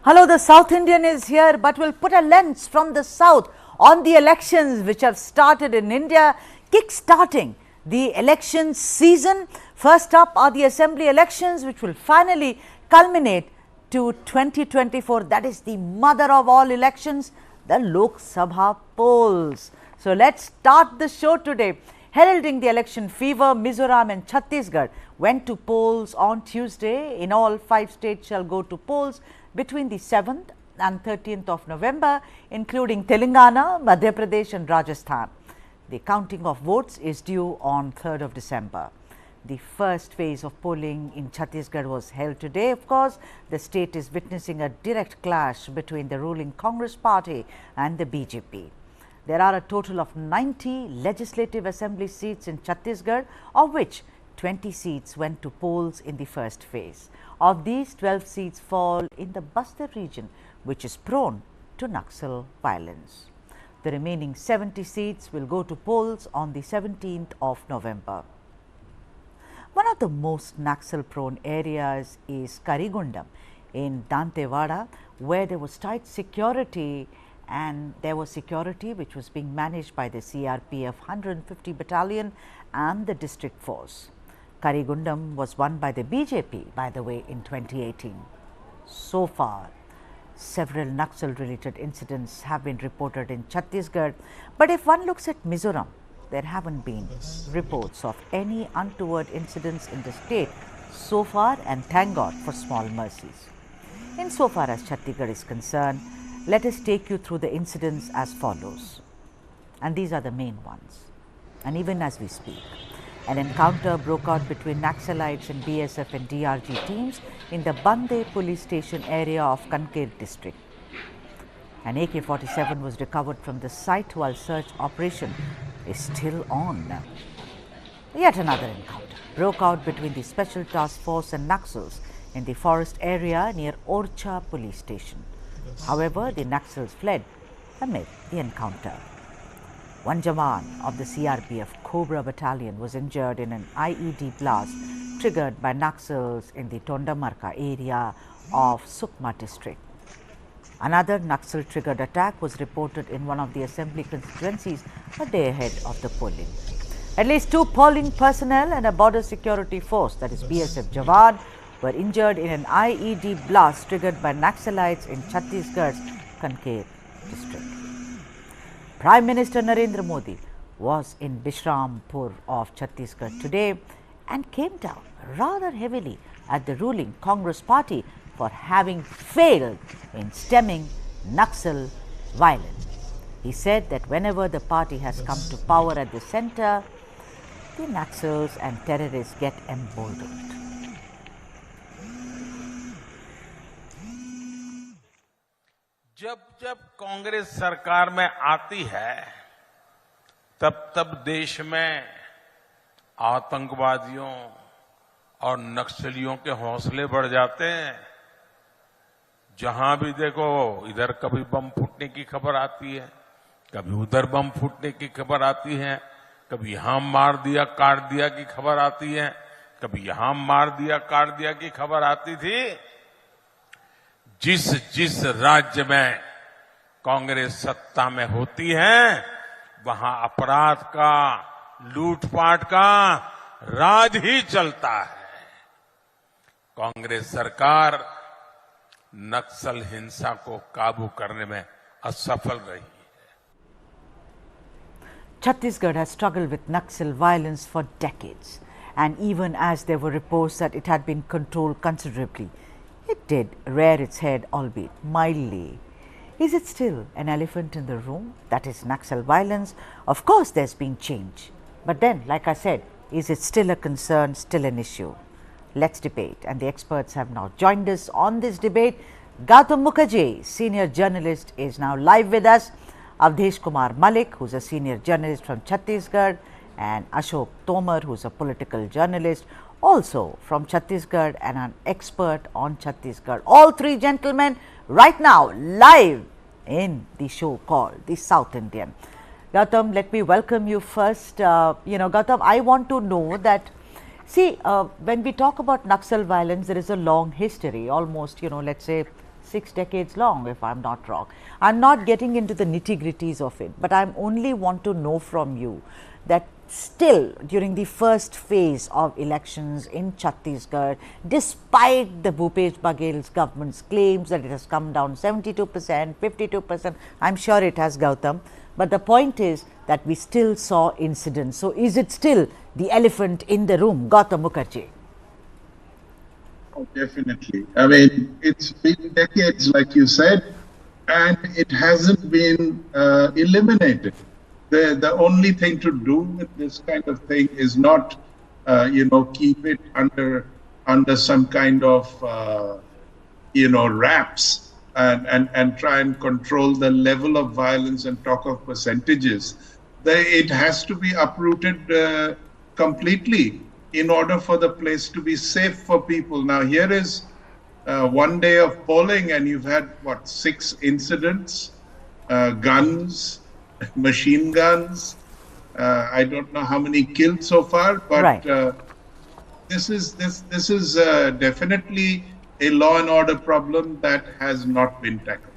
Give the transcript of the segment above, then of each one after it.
Hello, the South Indian is here, but we'll put a lens from the South on the elections which have started in India, kick-starting the election season. First up are the assembly elections, which will finally culminate to 2024. That is the mother of all elections, the Lok Sabha polls. So let's start the show today. Heralding the election fever, Mizoram and Chhattisgarh went to polls on Tuesday. In all, 5 states shall go to polls between the 7th and 13th of November, including Telangana, Madhya Pradesh and Rajasthan. The counting of votes is due on 3rd of December. The first phase of polling in Chhattisgarh was held today. Of course, the state is witnessing a direct clash between the ruling Congress party and the BJP. There are a total of 90 legislative assembly seats in Chhattisgarh, of which 20 seats went to polls in the first phase. Of these, 12 seats fall in the Bastar region, which is prone to Naxal violence. The remaining 70 seats will go to polls on the 17th of November. One of the most Naxal-prone areas is Karigundam in Dantewada, where there was tight security, and there was security which was being managed by the CRPF 150 Battalion and the district force. Karigundam was won by the BJP, by the way, in 2018. So far, several Naxal-related incidents have been reported in Chhattisgarh, but if one looks at Mizoram, there haven't been reports of any untoward incidents in the state so far, and thank God for small mercies. Insofar as Chhattisgarh is concerned, let us take you through the incidents as follows, and these are the main ones. And even as we speak, an encounter broke out between Naxalites and BSF and DRG teams in the Bande police station area of Kanker district. An AK-47 was recovered from the site while search operation is still on. Yet another encounter broke out between the Special Task Force and Naxals in the forest area near Orcha police station. However, the Naxals fled amid the encounter. One Jawan of the CRPF Cobra Battalion was injured in an IED blast triggered by Naxals in the Tondamarka area of Sukma district. Another Naxal-triggered attack was reported in one of the assembly constituencies a day ahead of the polling. At least 2 polling personnel and a border security force, that is BSF Jawan, were injured in an IED blast triggered by Naxalites in Chhattisgarh's Kanker district. Prime Minister Narendra Modi was in Bishrampur of Chhattisgarh today and came down rather heavily at the ruling Congress party for having failed in stemming Naxal violence. He said that whenever the party has come to power at the center, the Naxals and terrorists get emboldened. जब जब कांग्रेस सरकार में आती है, तब तब देश में आतंकवादियों और नक्सलियों के हौसले बढ़ जाते हैं। जहां भी देखो, इधर कभी बम फूटने की खबर आती है, कभी उधर बम फूटने की खबर आती है, कभी यहां मार दिया काट दिया की खबर आती है, कभी यहां मार दिया काट दिया की खबर आती थी। जिस जिस राज्य में कांग्रेस सत्ता में होती है, वहां अपराध का, लूटपाट का राज ही चलता है। कांग्रेस सरकार नक्सल हिंसा को काबू करने में असफल रही है। Chhattisgarh has struggled with Naxal violence for decades, and even as there were reports that it had been controlled considerably, it did rear its head, albeit mildly. Is it still an elephant in the room? That is Naxal violence. Of course, there's been change. But then, like I said, is it still a concern, still an issue? Let's debate. And the experts have now joined us on this debate. Gautam Mukherjee, senior journalist, is now live with us. Avdesh Kumar Malik, who's a senior journalist from Chhattisgarh, and Ashok Tomar, who's a political journalist, also from Chhattisgarh and an expert on Chhattisgarh. All 3 gentlemen right now live in the show called The South Indian. Gautam, let me welcome you first. Gautam, I want to know that, see, when we talk about Naxal violence, there is a long history, almost, let's say 6 decades long, if I'm not wrong. I'm not getting into the nitty-gritties of it, but I only want to know from you that still during the first phase of elections in Chhattisgarh, despite the Bhupesh Baghel's government's claims that it has come down 72%, 52%, I'm sure it has, Gautam, but the point is that we still saw incidents. So, is it still the elephant in the room, Gautam Mukherjee? Oh, definitely. I mean, it's been decades, like you said, and it hasn't been eliminated. The only thing to do with this kind of thing is not, keep it under some kind of, wraps and try and control the level of violence and talk of percentages. It has to be uprooted completely in order for the place to be safe for people. Now, here is 1 day of polling, and you've had, 6 incidents, guns, machine guns. I don't know how many killed so far, but right. This is definitely a law and order problem that has not been tackled.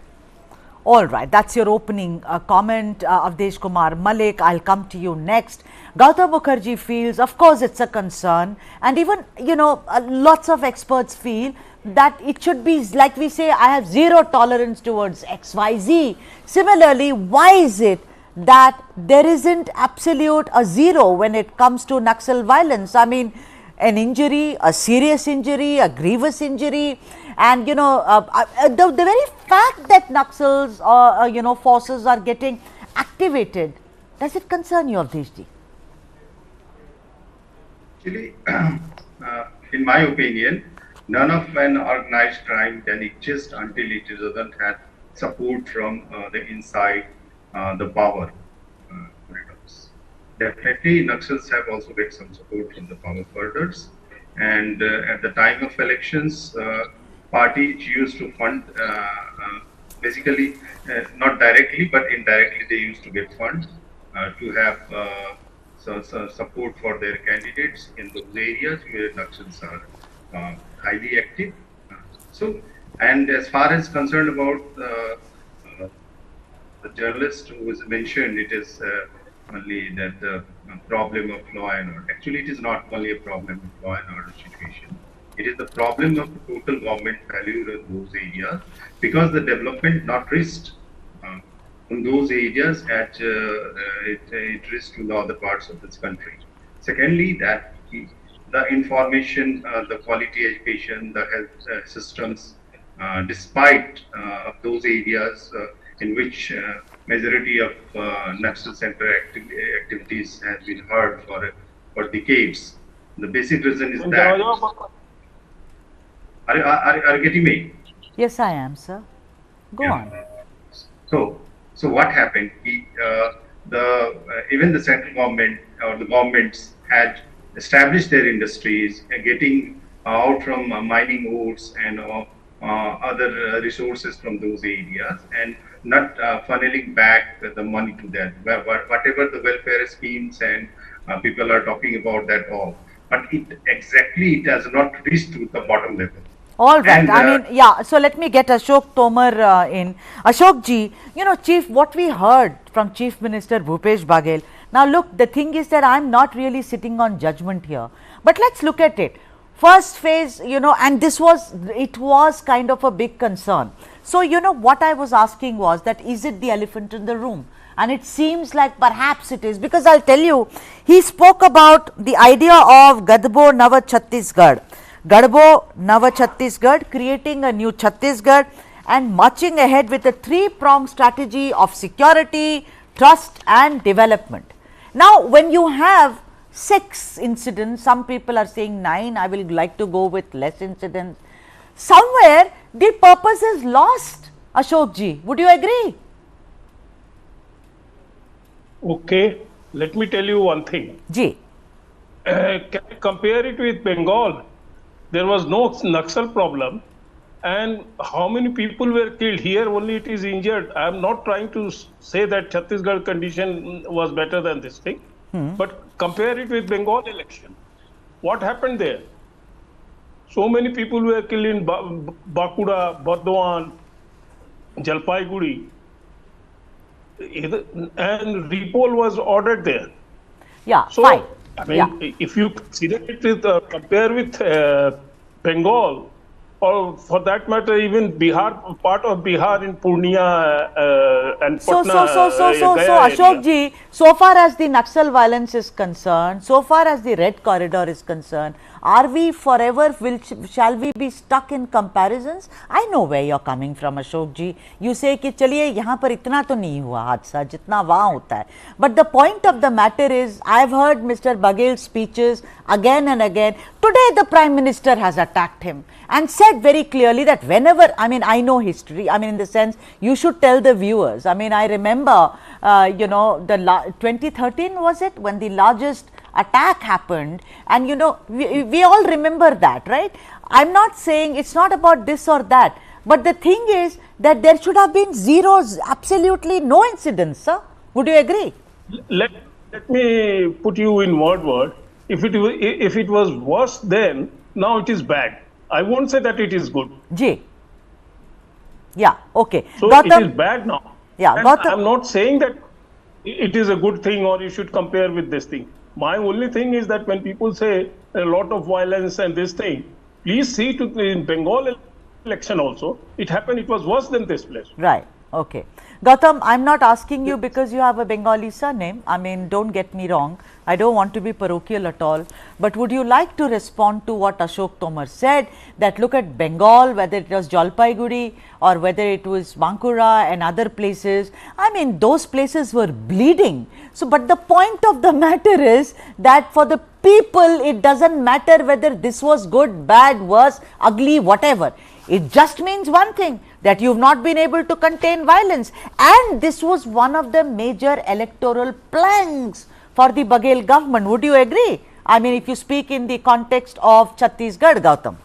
All right, that's your opening comment, Avdesh Kumar Malik. I'll come to you next. Gautam Mukherjee feels, of course, it's a concern, and even lots of experts feel that it should be, like we say, I have zero tolerance towards XYZ. Similarly, why is it that there isn't absolute a zero when it comes to Naxal violence? I mean, an injury, a serious injury, a grievous injury, and the very fact that Naxals or forces are getting activated, does it concern you, Avdeshji? Actually, in my opinion, none of an organized crime can exist until it doesn't have support from the inside the power corridors. Definitely, Naxals have also get some support from the power corridors, and at the time of elections, parties used to fund, basically not directly but indirectly they used to get funds to have so support for their candidates in those areas where Naxals are highly active. And as far as concerned about the journalist who was mentioned, it is only that the problem of law and order. Actually, it is not only a problem of law and order situation. It is the problem of the total government failure in those areas, because the development not reached in those areas at it reached to the other parts of this country. Secondly, that the information, the quality education, the health systems, despite of those areas in which majority of Naxal center activities has been heard for decades. The basic reason is that. Are you getting me? Yes, I am, sir. Go on. So what happened? Even the central government or the governments had established their industries, getting out from mining ores and other resources from those areas, and not funneling back the money to that. Whatever the welfare schemes and people are talking about that all, but it has not reached to the bottom level. All right. And, I mean, yeah. So let me get Ashok Tomar in. Ashok ji, Chief, what we heard from Chief Minister Bhupesh Baghel. Now, look, the thing is that I'm not really sitting on judgment here, but let's look at it. First phase, and it was kind of a big concern. So, what I was asking was that, is it the elephant in the room? And it seems like perhaps it is, because I'll tell you, he spoke about the idea of Gadbo Nava Chhattisgarh. Gadbo Nava Chhattisgarh, creating a new Chhattisgarh and marching ahead with a 3-pronged strategy of security, trust and development. Now, when you have 6 incidents, some people are saying 9, I will like to go with less incidents. Somewhere the purpose is lost, Ashok ji, would you agree? Okay, let me tell you one thing. Ji. Can I compare it with Bengal? There was no Naxal problem, and how many people were killed? Here only it is injured. I am not trying to say that Chhattisgarh condition was better than this thing, but compare it with Bengal election. What happened there? So many people were killed in Bankura, Burdwan, Jalpaiguri, and repol was ordered there. Yeah, So, fine. I mean, if you consider it with, compare with Bengal, or for that matter, even Bihar, part of Bihar in Purnia and Patna, Gaya Ashok area. ji, so far as the Naxal violence is concerned, so far as the Red Corridor is concerned, are we forever, shall we be stuck in comparisons? I know where you're coming from, Ashok ji. You say कि चलिए यहाँ पर इतना तो नहीं हुआ हादसा जितना वहाँ होता है. But the point of the matter is, I've heard Mr. Baghel's speeches again and again. Today the Prime Minister has attacked him and said very clearly that whenever, I mean, I know history, I mean, in the sense, you should tell the viewers. I mean, I remember, you know, the 2013 was it, when the largest attack happened, and you know, we all remember that, right? I'm not saying it's not about this or that, but the thing is that there should have been zeros, absolutely no incidents, sir. Would you agree? Let me put you in word. If it was worse then, now it is bad. I won't say that it is good. Ji. Yeah, okay. So Gautam, it is bad now. Yeah, and Gautam, I'm not saying that it is a good thing or you should compare with this thing. My only thing is that when people say a lot of violence and this thing, please see to in Bengal election also, it happened, it was worse than this place. Right. Okay. Gautam, I'm not asking you because you have a Bengali surname. I mean, don't get me wrong. I don't want to be parochial at all. But would you like to respond to what Ashok Tomar said, that look at Bengal, whether it was Jalpaiguri or whether it was Bankura and other places. I mean, those places were bleeding. So, but the point of the matter is that for the people, it doesn't matter whether this was good, bad, worse, ugly, whatever. It just means one thing, that you've not been able to contain violence, and this was one of the major electoral planks for the Baghel government. Would you agree? I mean, if you speak in the context of Chhattisgarh, Gautam.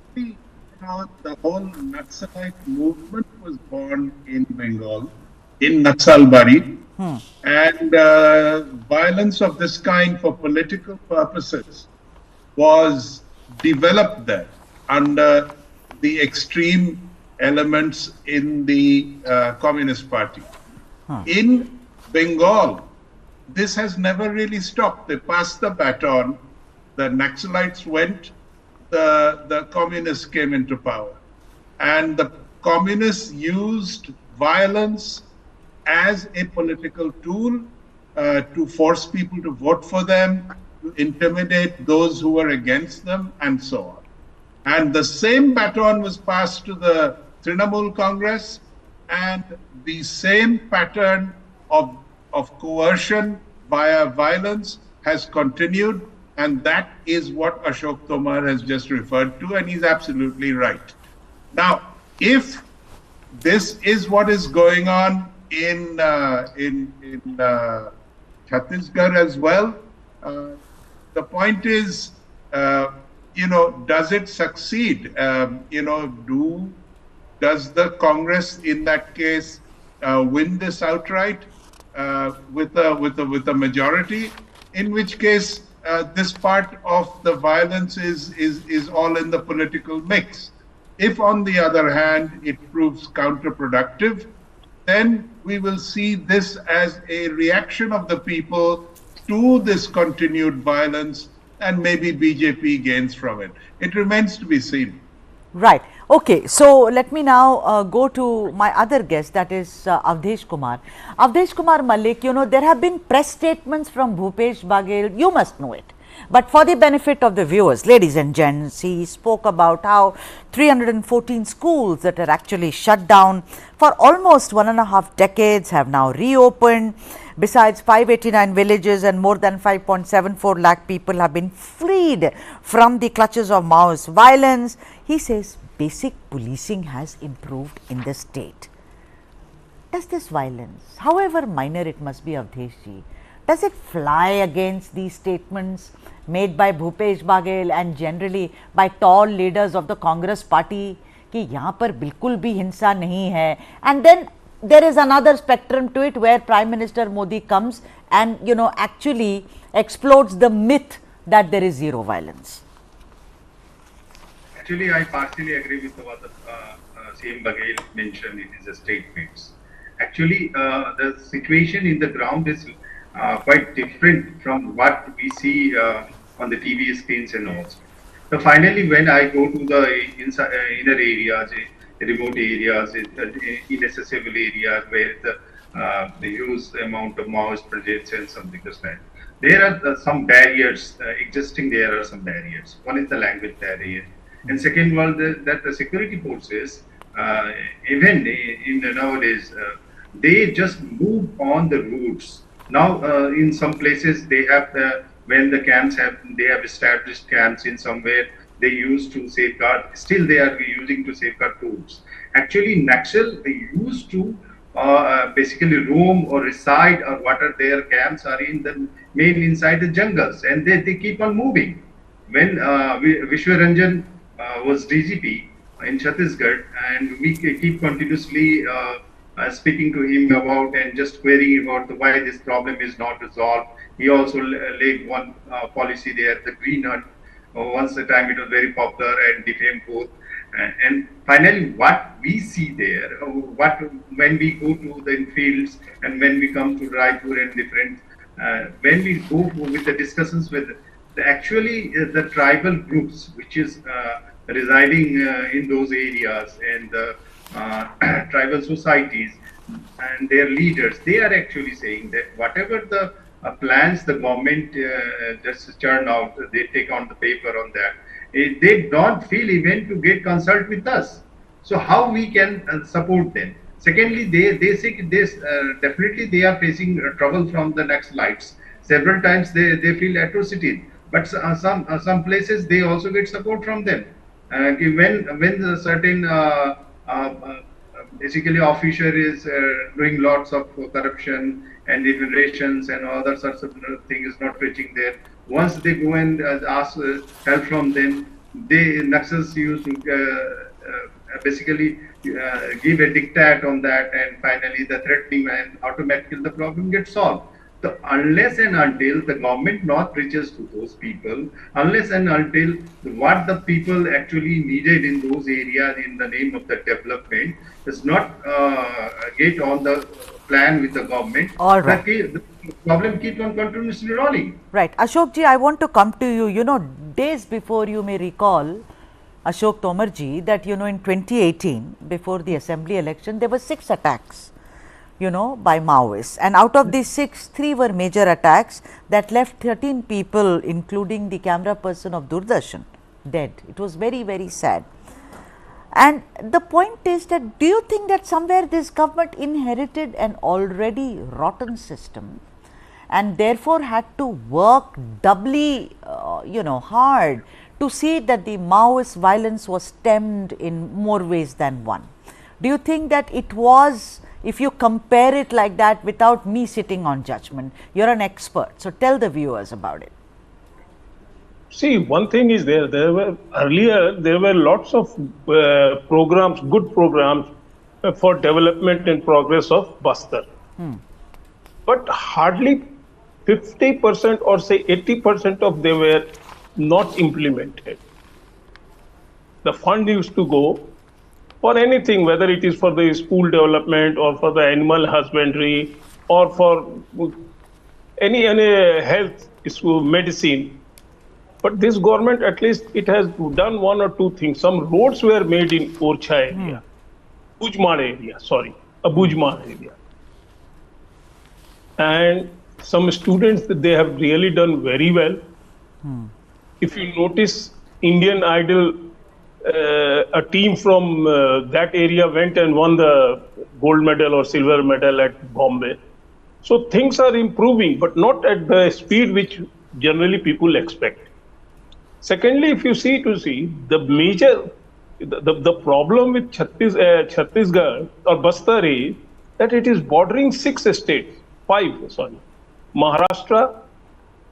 The whole Naxalite movement was born in Bengal, in Naxalbari, and violence of this kind for political purposes was developed there under the extreme elements in the Communist Party. In Bengal, this has never really stopped. They passed the baton, the Naxalites went, the communists came into power. And the communists used violence as a political tool to force people to vote for them, to intimidate those who were against them, and so on. And the same baton was passed to the Trinamool Congress, and the same pattern of coercion via violence has continued, and that is what Ashok Tomar has just referred to, and he's absolutely right. Now, if this is what is going on in Chhattisgarh as well, the point is, you know, does it succeed? You know, does the Congress in that case win this outright with a majority? In which case, this part of the violence is all in the political mix. If, on the other hand, it proves counterproductive, then we will see this as a reaction of the people to this continued violence, and maybe BJP gains from it. It remains to be seen. Right. Okay. So, let me now go to my other guest, that is Avdesh Kumar. Avdesh Kumar Malik, you know, there have been press statements from Bhupesh Baghel, you must know it. But for the benefit of the viewers, ladies and gents, he spoke about how 314 schools that are actually shut down for almost 1.5 decades have now reopened. Besides, 589 villages and more than 5.74 lakh people have been freed from the clutches of Maoist violence. He says basic policing has improved in the state. Does this violence, however minor it must be, Avdeshji, does it fly against these statements made by Bhupesh Baghel and generally by tall leaders of the Congress party कि यहाँ पर बिल्कुल भी हिंसा नहीं है? And then there is another spectrum to it where Prime Minister Modi comes and, you know, actually explodes the myth that there is zero violence. Actually, I partially agree with what the CM Baghel mentioned in his statements. Actually, the situation in the ground is quite different from what we see on the TV screens and all. So finally, when I go to the inner areas, remote areas, inaccessible areas where the huge amount of Maoist presence and something like that, there are some barriers existing. There are some barriers. One is the language barrier, and second one that the security forces, even in nowadays, they just move on the routes. Now, in some places, they have when the camps they have established camps in somewhere they used to safeguard. Still, they are using to safeguard troops. Actually, Naxal they used to basically roam or reside or what are their camps are in the main inside the jungles, and they keep on moving. When Vishwaranjan was DGP in Chhattisgarh, and we keep continuously speaking to him about and just querying about why this problem is not resolved. He also laid one policy there, the green hunt. Once the time it was very popular and defamed both. And finally, what we see there, what when we go to the fields and when we come to Raipur and different, when we go with the discussions with actually the tribal groups which is residing in those areas and the tribal societies and their leaders, they are actually saying that whatever the plans the government just churn out, they take on the paper on that. They don't feel even to get consult with us. So how we can support them? Secondly, they say this definitely they are facing trouble from the Naxalites. Several times they feel atrocities, but some places they also get support from them. When a certain basically officer is doing lots of corruption and even rations and other sorts of things is not reaching there. Once they go and ask help from them, they Naxals used to basically give a diktat on that, and finally the threatening and automatically the problem gets solved. So unless and until the government not reaches to those people, unless and until what the people actually needed in those areas in the name of the development does not get on the plan with the government, all right, the problem keeps on continuously rolling. Right. Ashok ji, I want to come to you. You know, days before, you may recall, Ashok Tomar ji, that in 2018, before the assembly election, there were 6 attacks, by Maoists, and out of these 6, 3 were major attacks that left 13 people, including the camera person of Doordarshan, dead. It was very, very sad. And the point is that, do you think that somewhere this government inherited an already rotten system and therefore had to work doubly, hard to see that the Maoist violence was stemmed in more ways than one? Do you think that it was, if you compare it like that without me sitting on judgment, you're an expert, so tell the viewers about it. See, one thing is there were lots of programs, good programs for development and progress of Bastar. But hardly 50% or say 80% of them were not implemented. The fund used to go for anything, whether it is for the school development or for the animal husbandry or for any health issue, medicine. But this government, at least it has done 1 or 2 things. Some roads were made in Orcha area, Bujmar area. And some students, they have really done very well. If you notice, Indian Idol, a team from that area went and won the gold medal or silver medal at Bombay. So things are improving, but not at the speed which generally people expect. Secondly, if you see the major, the problem with Chhattisgarh or Bastar is that it is bordering 5 states, Maharashtra,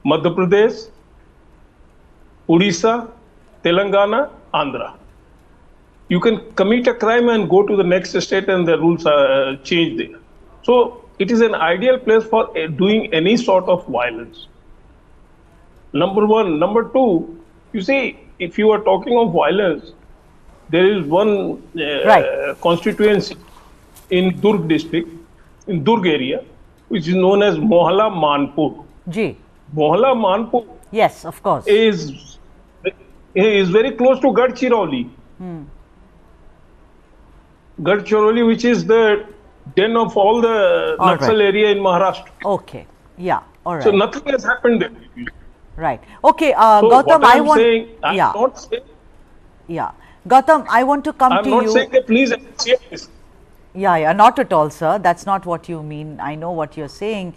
Madhya Pradesh, Odisha, Telangana, Andhra. You can commit a crime and go to the next state and the rules are changed there. So it is an ideal place for doing any sort of violence. Number 1. Number 2, you see, if you are talking of violence, there is one Right. constituency in Durg district, in Durg area, which is known as Mohalla Manpur. Ji. Mohalla Manpur Yes, of course. is very close to Gadchiroli. Gadchiroli, which is the den of all the All Naxal right. area in Maharashtra. Okay. Yeah. All right. So nothing has happened there. Right. Okay. So Gautam, what I I'm want. saying, I'm Yeah. not saying, Yeah. Gautam, I want to come I'm to not you. saying that please appreciate this. Yeah, not at all, sir. That's not what you mean. I know what you're saying.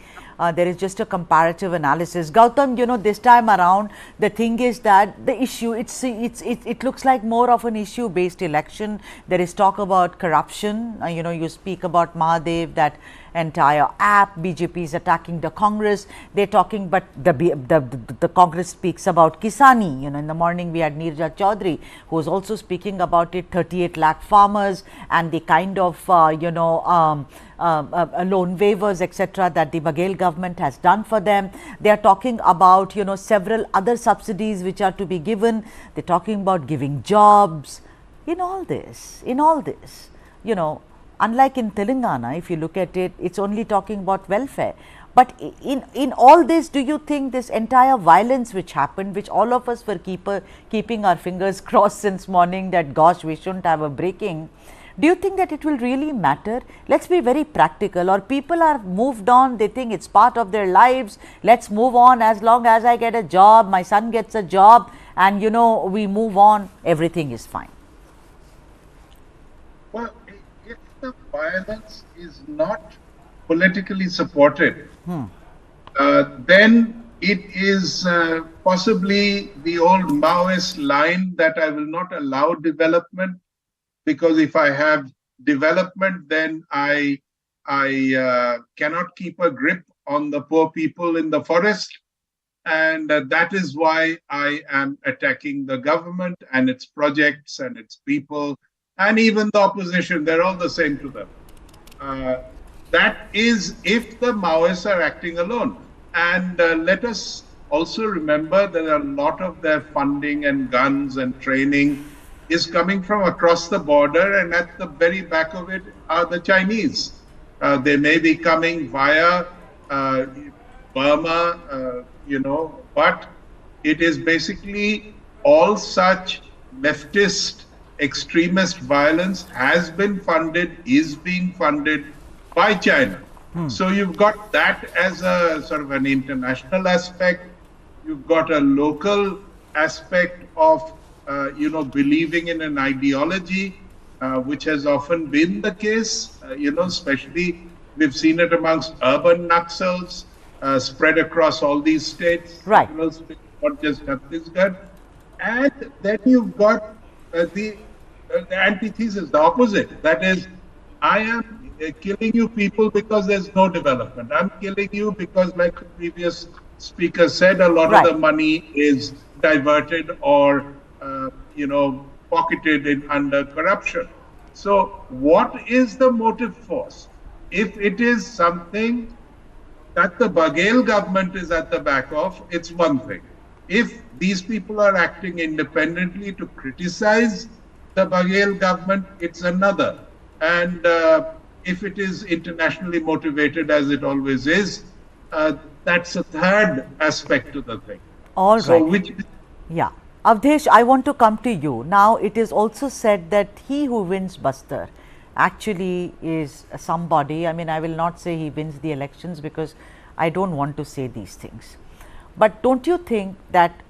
There is just a comparative analysis. Gautam, this time around, the thing is that the issue, it looks like more of an issue-based election. There is talk about corruption. You speak about Mahadev, that entire app. BJP is attacking the Congress. They're talking, but the Congress speaks about Kisani. In the morning we had Neerja Chaudhary, who was also speaking about it. 38 lakh farmers and the kind of loan waivers, etc., that the Baghel government has done for them. They are talking about several other subsidies which are to be given. They're talking about giving jobs. In all this, unlike in Telangana, if you look at it, it's only talking about welfare. But in all this, do you think this entire violence which happened, which all of us were keeping our fingers crossed since morning, that gosh, we shouldn't have a breaking, do you think that it will really matter? Let's be very practical. Or people are moved on, they think it's part of their lives, let's move on, as long as I get a job, my son gets a job, and we move on, everything is fine. Well, if the violence is not politically supported, then it is possibly the old Maoist line that I will not allow development, because if I have development, then I cannot keep a grip on the poor people in the forest. And that is why I am attacking the government and its projects and its people, and even the opposition. They're all the same to them. That is if the Maoists are acting alone. And let us also remember that a lot of their funding and guns and training is coming from across the border, and at the very back of it are the Chinese. They may be coming via Burma, but it is basically all such leftist extremist violence has been funded, is being funded by China. So you've got that as a sort of an international aspect. You've got a local aspect of believing in an ideology, which has often been the case, especially we've seen it amongst urban Naxals, spread across all these states, right? Not just Chhattisgarh. And then you've got the antithesis, the opposite. That is, I am killing you people because there's no development. I'm killing you because, like the previous speaker said, a lot of the money is diverted or pocketed under corruption. So what is the motive force? If it is something that the Baghel government is at the back of, it's one thing. If these people are acting independently to criticize the Baghel government, it's another. And if it is internationally motivated, as it always is, that's a third aspect to the thing. All right. Yeah. Avdesh, I want to come to you. Now, it is also said that he who wins Bastar actually is somebody. I mean, I will not say he wins the elections because I don't want to say these things. But don't you think that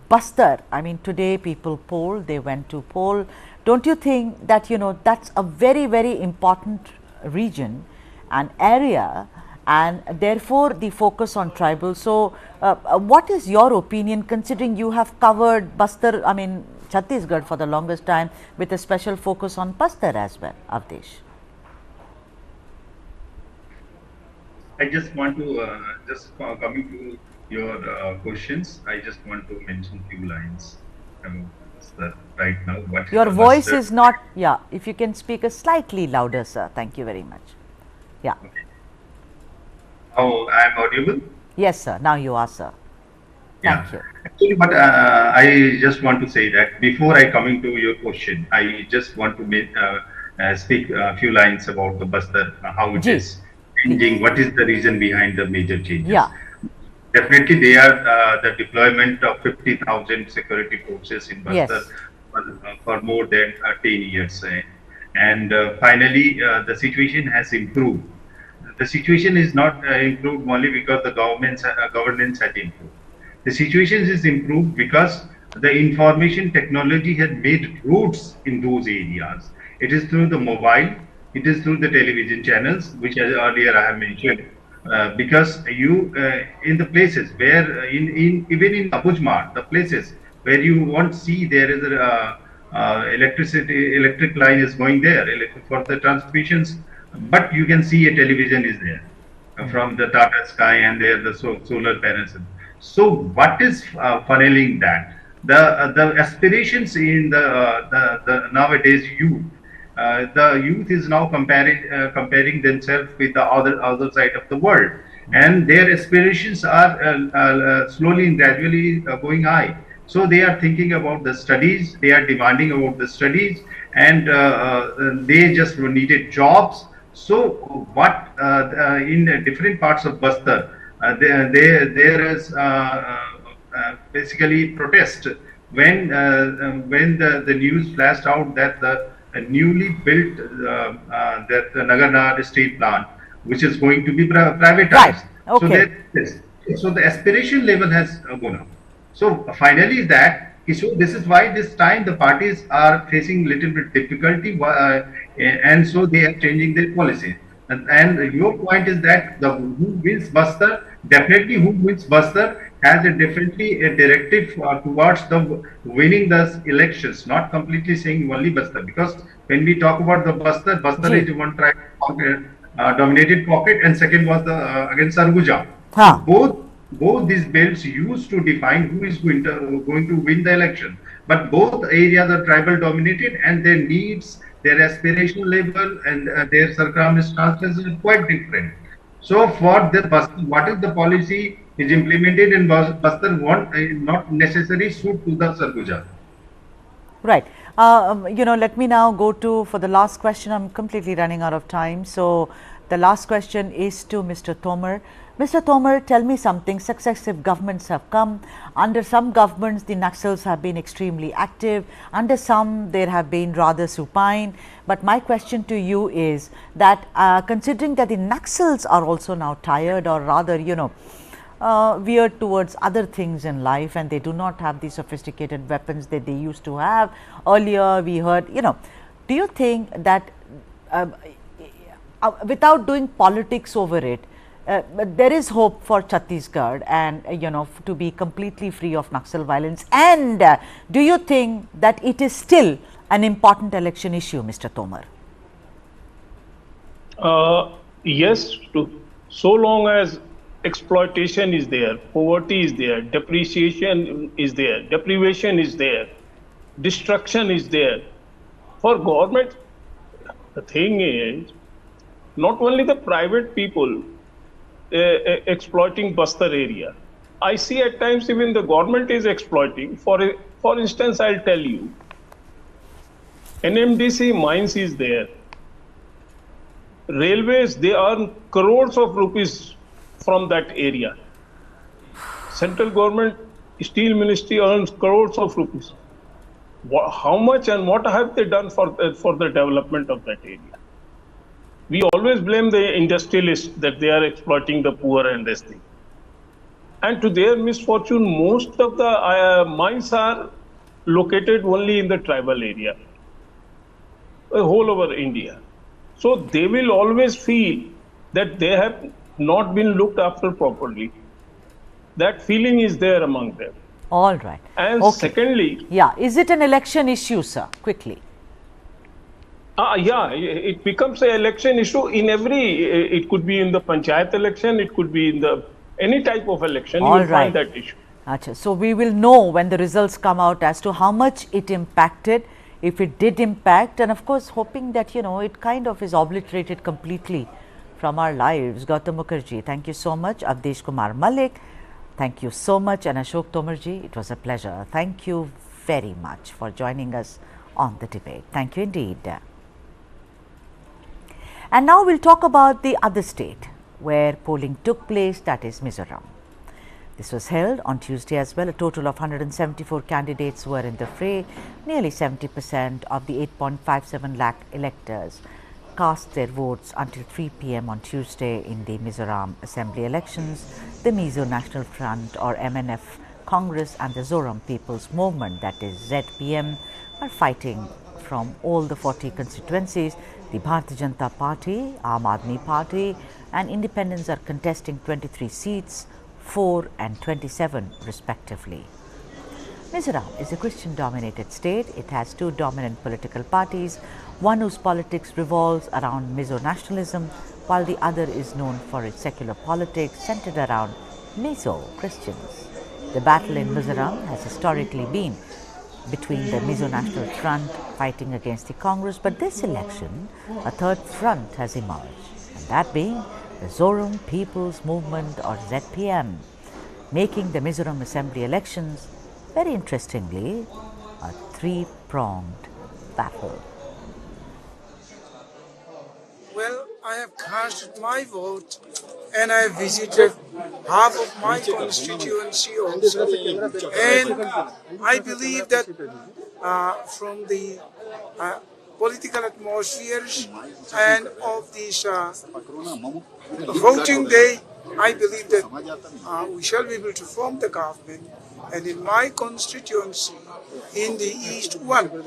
Bastar, I mean, today people poll, they went to poll. Don't you think that, that's a very, very important region and area, and therefore the focus on tribal. So, what is your opinion, considering you have covered Bastar, I mean Chhattisgarh for the longest time, with a special focus on Bastar as well, Avdesh? I just want to, coming to your questions, I just want to mention a few lines about Bastar right now. What your voice is not, if you can speak a slightly louder, sir. Thank you very much. Yeah. Okay. Oh, I am audible? Yes, sir. Now you are, sir. Thank you. Actually, but I just want to say that before I coming to your question, I just want to speak a few lines about the Bastar, how it Ji, is please. changing, what is the reason behind the major changes. Yeah. Definitely, they are the deployment of 50,000 security forces in Bastar Yes. for more than 10 years. And finally, the situation has improved. The situation is not improved only because the governance has improved. The situation is improved because the information technology has made routes in those areas. It is through the mobile, it is through the television channels, which as earlier I have mentioned. Because you in the places where in even in Abujmar, the places where you won't see there is a electric line is going there for the transmissions, but you can see a television is there from the Tata Sky, and there the solar panels. So what is funneling that? The aspirations in the nowadays youth. The youth is now comparing themselves with the other side of the world, and their aspirations are slowly and gradually going high. So they are thinking about the studies, they are demanding about the studies, and they just needed jobs. So what in different parts of Bastar, there is basically protest when the news flashed out that the newly built that the Nagarnar steel plant, which is going to be privatized. Right. So Okay. so the aspiration level has gone up. So finally, so this is why this time the parties are facing little bit difficulty, and so they are changing their policy. And your point is that the who wins Bastar, definitely who wins Bastar has definitely a directive towards the winning the elections, not completely saying only Bastar. Because when we talk about the Bastar, Bastar Ji. is one tribe dominated pocket, and second was the against Sarguja. So Huh. both these belts used to define who is going to win the election. But both areas are tribal dominated, and their needs, their aspirational level, and their circumstances are quite different. So for the Bastar, what is the policy is implemented in Bastar won't not necessarily suit to the Sarguja. Right. Let me now go to for the last question. I'm completely running out of time. So the last question is to Mr. Tomar. Mr. Tomar, tell me something. Successive governments have come. Under some governments, the Naxals have been extremely active. Under some, there have been rather supine. But my question to you is that considering that the Naxals are also now tired, or rather, veered towards other things in life, and they do not have the sophisticated weapons that they used to have. Earlier, we heard, do you think that without doing politics over it, there is hope for Chhattisgarh and to be completely free of Naxal violence? And do you think that it is still an important election issue, Mr. Tomar? Yes, so long as exploitation is there, poverty is there, depreciation is there, deprivation is there, destruction is there. For government, the thing is, not only the private people exploiting Bastar area. I see at times even the government is exploiting. For instance, I'll tell you, NMDC mines is there. Railways, they earn crores of rupees from that area. Central government, steel ministry earns crores of rupees. How much and what have they done for the development of that area? We always blame the industrialists that they are exploiting the poor and this thing. And to their misfortune, most of the mines are located only in the tribal area, whole over India. So they will always feel that they have not been looked after properly. That feeling is there among them. All right. And okay. Secondly, yeah, is it an election issue, sir? Quickly. Yeah, it becomes an election issue in every, it could be in the panchayat election, it could be in the any type of election, you will find that issue. Achha. So we will know when the results come out as to how much it impacted, if it did impact, and of course hoping that it kind of is obliterated completely from our lives. Gautam Mukherjee, thank you so much. Avdesh Kumar Malik, Thank you so much, and Ashok Tomarji, it was a pleasure. Thank you very much for joining us on the debate. Thank you indeed. And now we'll talk about the other state where polling took place, that is Mizoram. This was held on Tuesday as well. A total of 174 candidates were in the fray. Nearly 70% of the 8.57 lakh electors cast their votes until 3 p.m. on Tuesday in the Mizoram Assembly elections. The Mizo National Front, or MNF Congress, and the Zoram People's Movement, that is ZPM, are fighting from all the 40 constituencies. The Bharatiya Janata Party, Aam Aadmi Party and independents are contesting 23 seats, 4 and 27 respectively. Mizoram is a Christian-dominated state. It has two dominant political parties, one whose politics revolves around Mizo nationalism, while the other is known for its secular politics centered around Mizo Christians. The battle in Mizoram has historically been between the Mizo National Front fighting against the Congress, but this election a third front has emerged, and that being the Zoram People's Movement, or ZPM, making the Mizoram Assembly elections, very interestingly, a three-pronged battle. Well, I have cast my vote and I visited half of my constituency also. And I believe that from the political atmospheres and of this voting day, I believe that we shall be able to form the government. And in my constituency, in the East 1,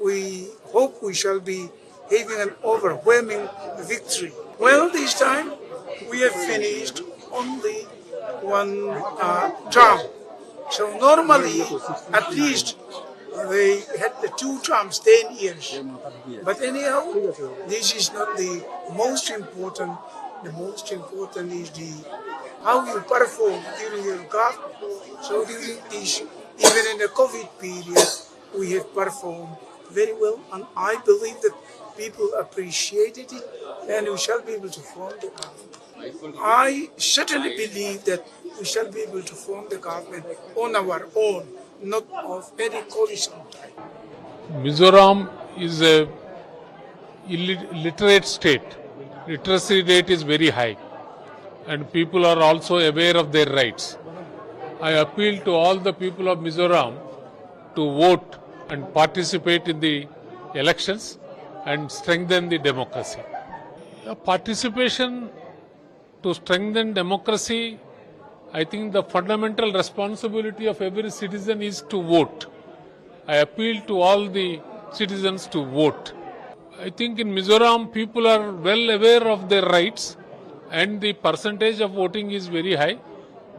we hope we shall be having an overwhelming victory. Well, this time we have finished only one term. So normally, at least, they had the 2 terms, 10 years. But anyhow, this is not the most important. The most important is how you perform during your government. So during this, even in the COVID period, we have performed very well, and I believe that people appreciated it, and we shall be able to form the government. I certainly believe that we shall be able to form the government on our own, not of any coalition type. Mizoram is a illiterate state. Literacy rate is very high, and people are also aware of their rights. I appeal to all the people of Mizoram to vote and participate in the elections and strengthen the democracy. Participation to strengthen democracy, I think the fundamental responsibility of every citizen is to vote. I appeal to all the citizens to vote. I think in Mizoram people are well aware of their rights and the percentage of voting is very high.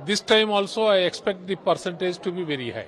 This time also I expect the percentage to be very high.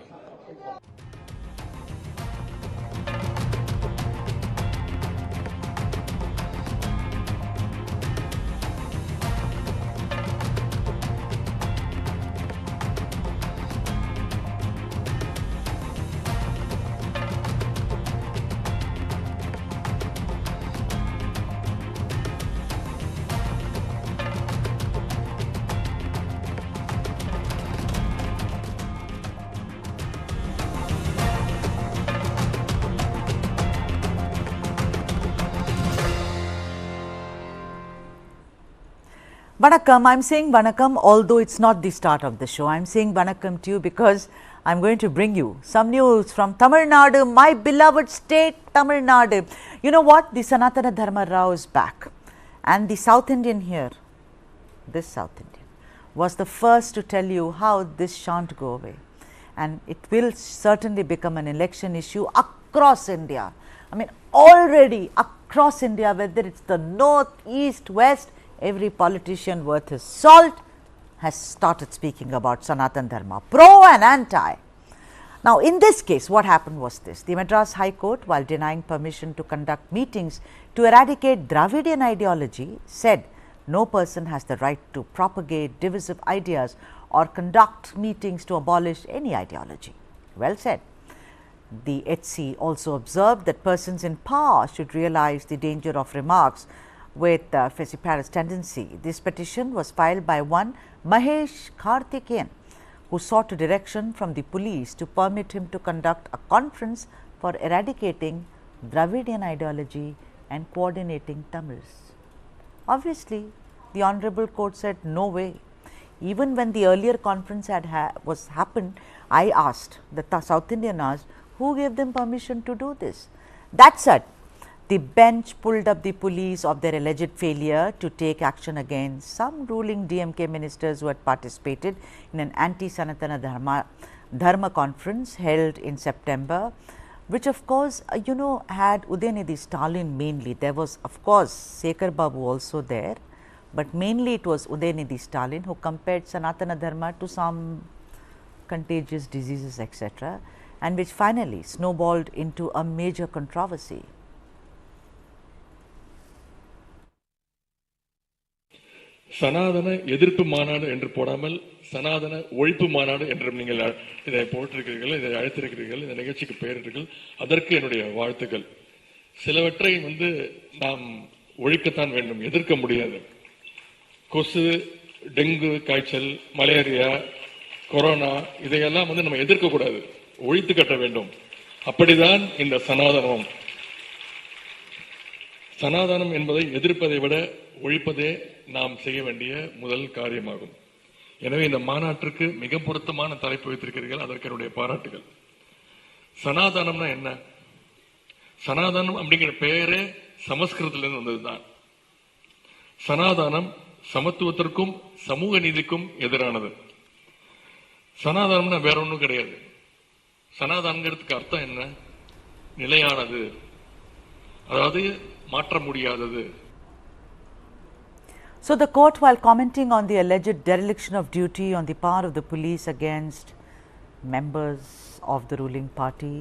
Vanakkam, I'm saying Vanakkam, although it's not the start of the show. I'm saying Vanakkam to you because I'm going to bring you some news from Tamil Nadu, my beloved state, Tamil Nadu. You know what? The Sanatana Dharma Rao is back, and the South Indian here, this South Indian, was the first to tell you how this shan't go away, and it will certainly become an election issue across India. I mean, already across India, whether it's the north, east, west, every politician worth his salt has started speaking about Sanatana Dharma, pro and anti. Now, in this case, what happened was this: the Madras High Court, while denying permission to conduct meetings to eradicate Dravidian ideology, said no person has the right to propagate divisive ideas or conduct meetings to abolish any ideology. Well said. The HC also observed that persons in power should realize the danger of remarks with vociferous tendency. This petition was filed by one Mahesh Karthikeyan, who sought a direction from the police to permit him to conduct a conference for eradicating Dravidian ideology and coordinating Tamils. Obviously, the Honorable Court said no way. Even when the earlier conference was happened, I asked, the South Indian asked, who gave them permission to do this? That said, the bench pulled up the police of their alleged failure to take action against some ruling DMK ministers who had participated in an anti-Sanatana Dharma conference held in September, which of course, had Udayanidhi Stalin mainly. There was of course Sekhar Babu also there, but mainly it was Udayanidhi Stalin who compared Sanatana Dharma to some contagious diseases, etc., and which finally snowballed into a major controversy. சனாதன எதிர்ப்பு மாநாடு என்று போடாமல் சனாதன ஒழிப்பு மாநாடு என்றும் நீங்கள் இதை போட்டிருக்கிறீர்கள், இதை அழைத்திருக்கிறீர்கள், இந்த நிகழ்ச்சிக்கு பெயரிட்டீர்கள். அதற்கு என்னுடைய வாழ்த்துக்கள். சிலவற்றை நாம் ஒழிக்கத்தான் வேண்டும், எதிர்க்க முடியாது. கொசு, டெங்கு காய்ச்சல், மலேரியா, கொரோனா இதையெல்லாம் நம்ம எதிர்க்க கூடாது, ஒழித்து கட்ட வேண்டும். அப்படிதான் இந்த சனாதனம். சனாதனம் என்பதை எதிர்ப்பதை விட ஒழிப்பதே நாம் செய்ய வேண்டிய முதல் காரியமாகும். எனவே இந்த மாநாட்டிற்கு மிக பொருத்தமான தலைப்பு வைத்திருக்கிறீர்கள், அதற்கு என்னுடைய பாராட்டுகள். சனாதனம்னா என்ன? சனாதனம் அப்படிங்கிற பெயரே சமஸ்கிருதத்திலிருந்து வந்ததுதான். சனாதனம் சமத்துவத்திற்கும் சமூக நீதிக்கும் எதிரானது. சனாதனம்னா வேற ஒன்றும் கிடையாது. சனாதனங்கிறதுக்கு அர்த்தம் என்ன? நிலையானது, அதாவது மாற்ற முடியாதது. So, the court, while commenting on the alleged dereliction of duty on the part of the police against members of the ruling party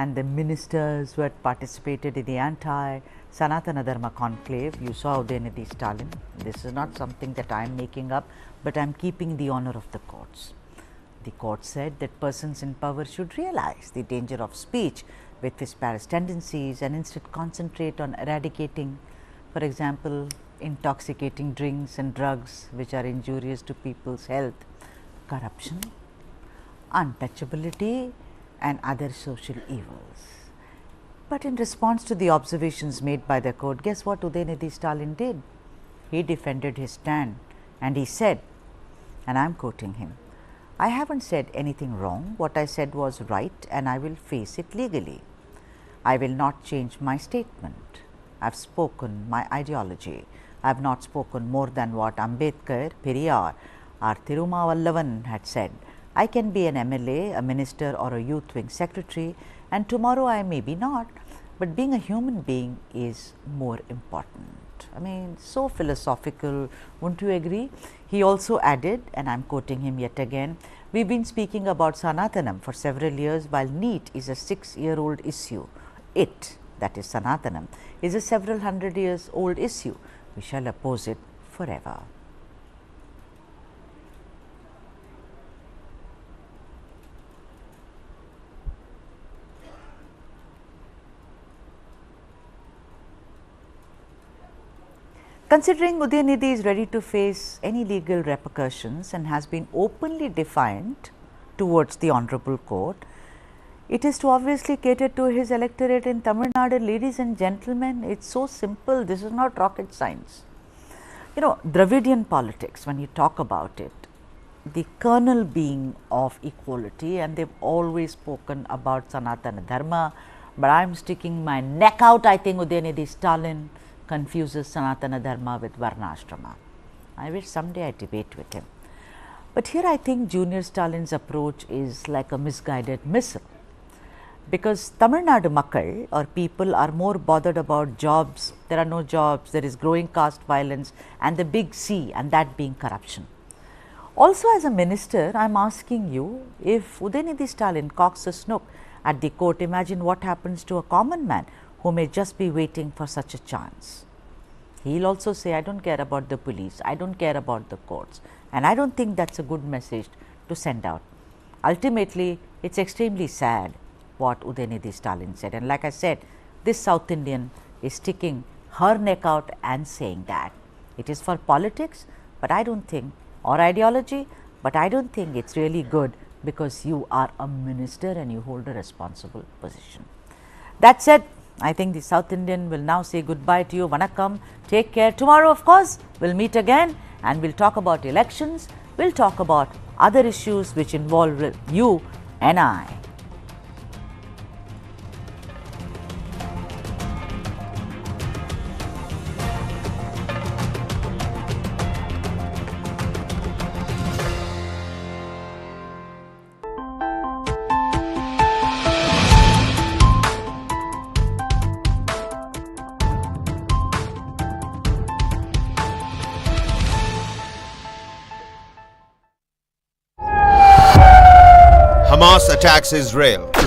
and the ministers who had participated in the anti-Sanatana Dharma conclave, you saw Udayanidhi Stalin. This is not something that I am making up, but I am keeping the honor of the courts. The court said that persons in power should realize the danger of speech with disparate tendencies and instead concentrate on eradicating, for example, intoxicating drinks and drugs which are injurious to people's health, corruption, untouchability and other social evils. But in response to the observations made by the court, guess what Udayanidhi Stalin did? He defended his stand and he said, and I am quoting him, "I haven't said anything wrong, what I said was right and I will face it legally. I will not change my statement. I have spoken my ideology. I have not spoken more than what Ambedkar, Periyar or Thirumavallavan had said. I can be an MLA, a minister or a youth wing secretary and tomorrow I may be not, but being a human being is more important." I mean, so philosophical, wouldn't you agree? He also added, and I am quoting him yet again, "We have been speaking about Sanatanam for several years while NEET is a 6-year-old issue. It, that is Sanatanam, is a several hundred years old issue. We shall oppose it forever." Considering Udayanidhi is ready to face any legal repercussions and has been openly defiant towards the Honorable Court, it is to obviously cater to his electorate in Tamil Nadu. Ladies and gentlemen, it is so simple, this is not rocket science. Dravidian politics, when you talk about it, the kernel being of equality, and they have always spoken about Sanatana Dharma, but I am sticking my neck out. I think Udayanidhi Stalin confuses Sanatana Dharma with Varnashrama. I wish someday I debate with him. But here I think Junior Stalin's approach is like a misguided missile, because Tamil Nadu Makkal or people are more bothered about jobs. There are no jobs, there is growing caste violence and the big C, and that being corruption. Also, as a minister, I am asking you, if Udayanidhi Stalin cocks a snook at the court, imagine what happens to a common man who may just be waiting for such a chance. He will also say, "I don't care about the police, I don't care about the courts," and I don't think that is a good message to send out. Ultimately, it is extremely sad what Udayanidhi Stalin said, and like I said, this South Indian is sticking her neck out and saying that it is for politics, but I don't think, or ideology, but I don't think it's really good because you are a minister and you hold a responsible position. That said, I think the South Indian will now say goodbye to you. Vanakkam. Take care. Tomorrow, of course, we'll meet again and we'll talk about elections. We'll talk about other issues which involve you and I. Hamas attacks Israel.